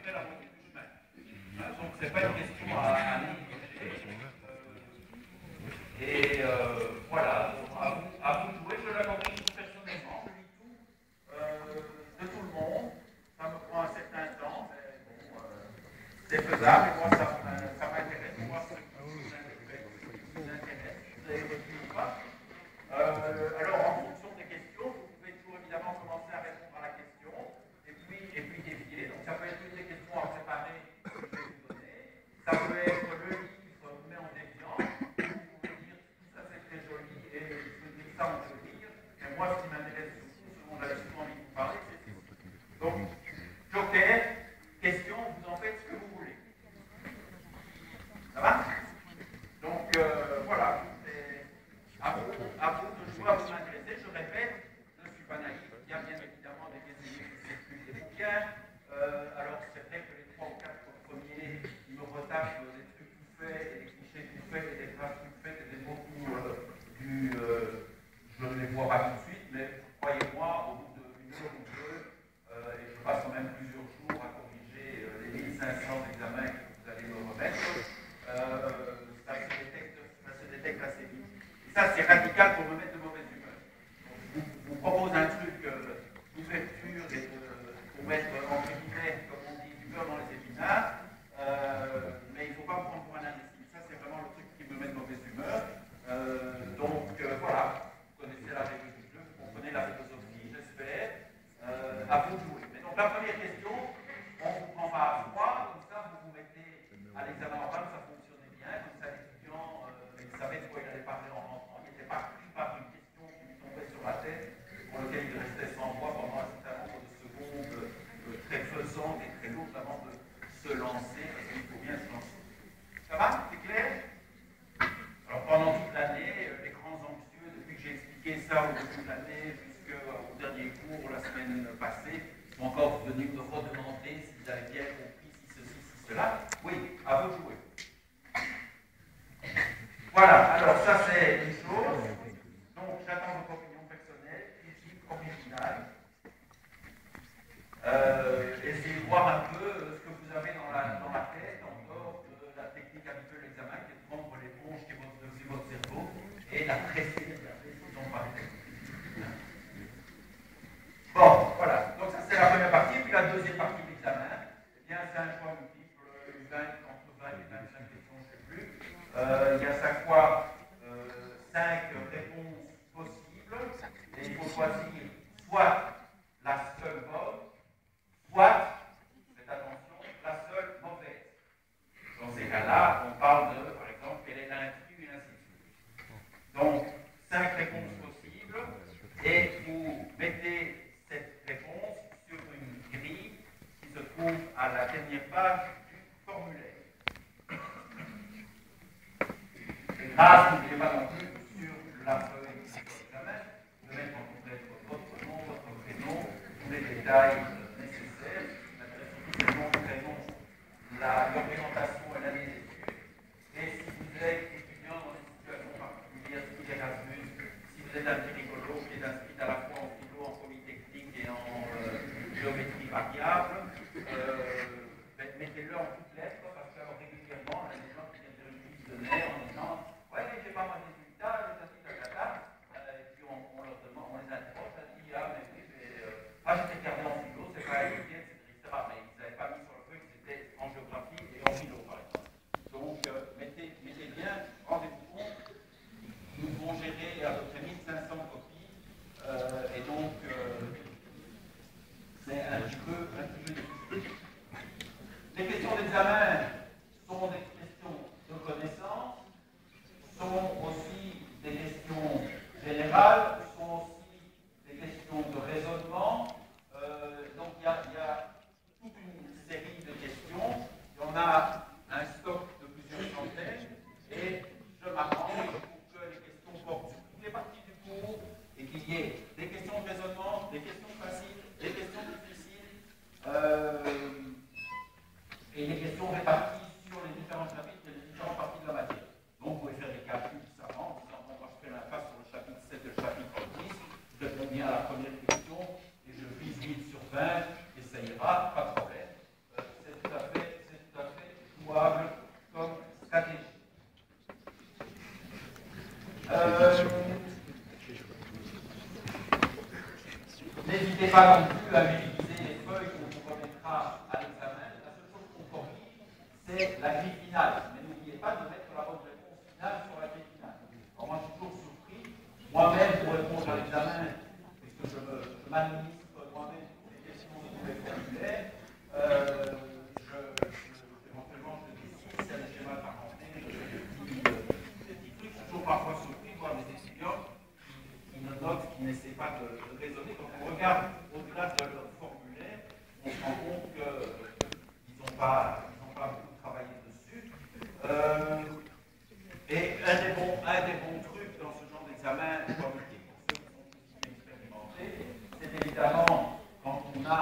fait la moitié du chemin. Donc, ce n'est pas une question à négliger. Et voilà, à vous de jouer. Je la corrige personnellement. Je lis tout de tout le monde. Ça me prend un certain temps, mais bon, c'est faisable. Et moi, ça m'intéresse. Moi, ce qui vous intéresse, vous avez retenu ou pas. Alors, en fonction des questions, vous pouvez toujours évidemment commencer à répondre à la question et puis dévier. Donc, ça peut être une des questions à préparer que je vais vous donner. Ça peut être le livre mais en déviant. Vous pouvez dire tout ça c'est très joli et je veux dire ça on peut lire. Mais moi, ce qui m'intéresse surtout, ce dont j'avais surtout envie de vous parler, c'est ceci. Donc, joker, question, vous en faites ce que vous voulez. Ça va? Donc, voilà. À vous de jouer, à vous m'intéresser. Je répète, je ne suis pas naïf. Il y a bien évidemment des questions qui circulent des bouquins. Alors, c'est vrai que les 3 ou 4 premiers, ils me retapent des trucs tout faits, et des clichés tout faits, et des phrases tout faites, et des mots je ne les vois pas tout de suite, mais croyez-moi, au bout d'une heure ou deux, et je passe quand même plusieurs jours à corriger les 1500 examens que vous allez me remettre, ça se détecte assez vite. Ça, c'est radical pour me mettre de mauvaise humeur. Donc, je vous propose un truc d'ouverture et pour mettre entre guillemets, comme on dit, du beurre dans les épinards, mais il ne faut pas me prendre pour un imbécile. Ça, c'est vraiment le truc qui me met de mauvaise humeur. Donc, voilà, vous connaissez la règle du jeu, vous comprenez la philosophie, j'espère. À vous de jouer. Mais donc, la première question, on ne vous prend pas à froid, comme ça, vous vous mettez à l'examen oral, ça fonctionnait bien, comme ça, l'étudiant, il savait de quoi il allait parler en rentrant. Il n'était pas pris par une question qui lui tombait sur la tête, pour laquelle il restait sans voix pendant un certain nombre de secondes très faisantes et très lourdes avant de se lancer, parce qu'il faut bien se lancer. Ça va? C'est clair? Alors pendant toute l'année, les grands anxieux, depuis que j'ai expliqué ça au début de l'année jusqu'au dernier cours la semaine passée, sont encore venus me redemander s'ils avaient bien compris si ceci, si cela. Oui, à vous de jouer. Voilà, alors ça c'est une chose. Donc j'attends votre opinion personnelle, critique, originale. Essayez de voir un peu ce que vous avez dans la tête, en dehors de la technique habituelle de l'examen, qui est de prendre l'éponge qui est votre cerveau et la presser, regardez ce qu'ils ont parlé. Bon, voilà, donc ça c'est la première partie, puis la deuxième partie de l'examen, eh bien c'est un choix multiple, entre 20 et 25 questions, je ne sais plus. Il y a chaque fois 5 réponses possibles, et il faut choisir soit la seule bonne, soit, faites attention, la seule mauvaise. Dans ces cas-là, on parle de, par exemple, quel est l'intrus et ainsi de suite. Donc, 5 réponses possibles, et vous mettez cette réponse sur une grille qui se trouve à la dernière page du formulaire. Et grâce, n'oubliez pas non plus, sur la feuille d'examen, de mettre en complète votre nom, votre prénom, tous les détails nécessaires, le nom, le prénom, l'orientation et l'année d'études. Et si vous êtes étudiant dans une situation particulière, style Erasmus, si vous êtes un petit rigolo qui est inscrit à la fois en philo, en polytechnique et en géométrie variable, mettez-le en toutes lettres, parce que régulièrement, il y a des gens qui viennent vérifier le donner en disant ouais, mais j'ai pas mon résultat, et puis on leur demande, on les interroge, on dit ah, mais oui, j'étais gardé en philo, c'est pas étudié, etc. Mais ils n'avaient pas mis sur le feu que c'était en géographie et en philo, par exemple. Donc, mettez bien, rendez-vous compte, nous devons gérer à peu près 1500 copies, et donc, c'est un petit peu difficile. Les questions d'examen sont des questions de connaissance, sont aussi des questions générales, sont aussi des questions de raisonnement. Donc il y a toute une série de questions. On a un stock de plusieurs centaines et je m'arrange pour que les questions portent sur toutes les parties du cours et qu'il y ait des questions de raisonnement, des questions faciles, des questions difficiles et des questions répétitives. pas non plus à utiliser les feuilles qu'on vous remettra à l'examen. La seule chose qu'on corrige, c'est la grille finale. Mais n'oubliez pas de mettre la bonne réponse finale sur la grille finale. Alors moi, je suis toujours surpris, moi-même, pour répondre à l'examen, puisque je m'administre moi-même les questions de tous les formulaires, éventuellement, je dis si c'est un schéma de parenté, je dis des petits trucs. Je suis toujours parfois surpris de voir des étudiants qui ne notent, qui n'essaient pas de raisonner. Quand on regarde au-delà de leur formulaire, on se rend compte qu'ils n'ont pas beaucoup travaillé dessus. Et un des bons trucs dans ce genre d'examen, comme je dis pour ceux qui sont plus expérimentés, c'est évidemment quand on a